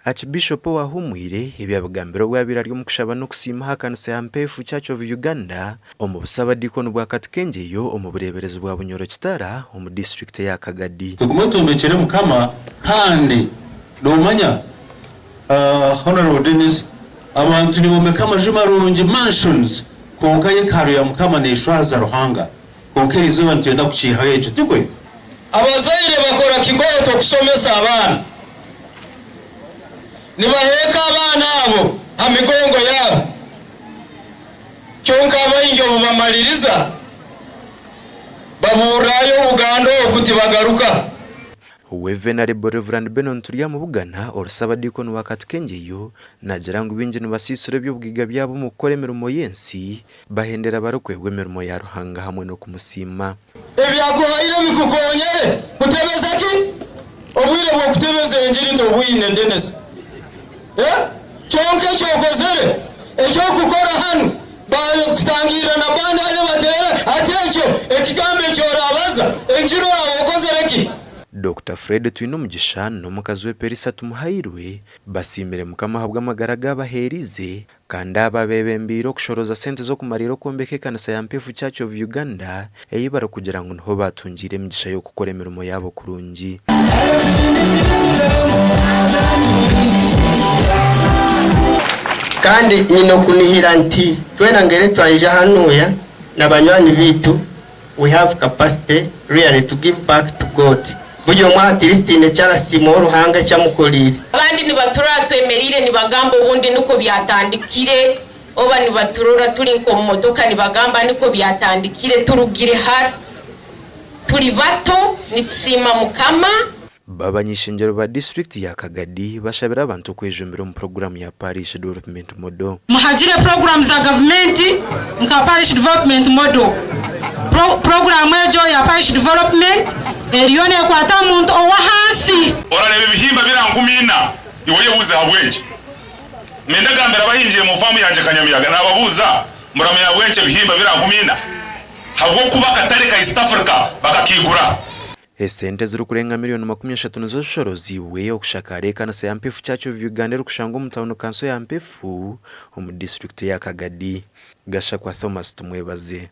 Aakibiishopu owahuumwire ebyabagambiro bwabira ryo mukushaba no kusiima kanisa ya MPF Church of Uganda omu busabadikono bwa katikenjeyo omu bureberezi bwa Bunyoro Kitara omu district ya KAGADI. Kwombekyera Mukama kandi nomanya Honorable Dennis abantu nibomeka amaju marungi mansions konka yekaro ya Mukama neshwaza ruhanga konka izuba ntenda kukiha ejo tikwe abazaire bakora kigoto kusomesa abana nibaheka abana abo amigongo yabo cyonka abayinyo bamaliriza baburayo Uganda okuti bagaruka. Venerable Reverend Benon Turiya mu Bugana orusabadikono wa katikenjeyo nagira ngo binjye basisure by'ubwiga byabo mu gukora imirimo yensi bahendera barokwegwa imirimo ya ruhanga hamwe no kumusima. Ebyagohayire bikukonyere kutebeza ki obwire bwo kutebeza enjiri ndobwine Dennis cyonke cyokozere ekyo kukora hano bakutangira na bana ale batera atecyo ekigambe cyorabaza enjiro abakozereki. Dr. Fred Twinomugisha n'omukazi we Perisa tumuhairwe basimire Mukama habwa amagara gabaherize kandi ababebembiro kushoroza sente zo kumariro kwombeka kanisa ya MPF Church of Uganda eyibara kugira ngo niho batungire imigisha yo gukora imirimo yabo kurungi. Kandi ino kunihira nti twena ngere twaje hanuya n'abanywani bitu we have capacity really to give back to God. Bujo mwa Kristine cyara simo ruhanga cyamukorire abandi nibatura twemerire nibagamba ubundi nuko byatandikire oba nibaturura turi ko modoka nibagamba niko byatandikire turugire har turi bato nitsima Mukama. Babanyishengero ba district ya KAGADI bashabira abantu kwejumbira mu program ya parish development model. Muhagire programs za government nka parish development model. Program ejo ya parish development eriyone kwata muntu owahansi orarebe bihimba birankumina iwoye buze habwenje mendagambira abahinjiye mu famu yanje Kanyamiyaga nababuza muramya bwenje bihimba birankumina habwo kuba katari ka East Africa bakakigura. Esente ziri kurenga miliyoni 30 zo shoroziwe okushakare kanisa ya MPF Church of Uganda rukushanga mu town council ya MPF omu district ya KAGADI. Gasha kwa Thomas tumwebaze.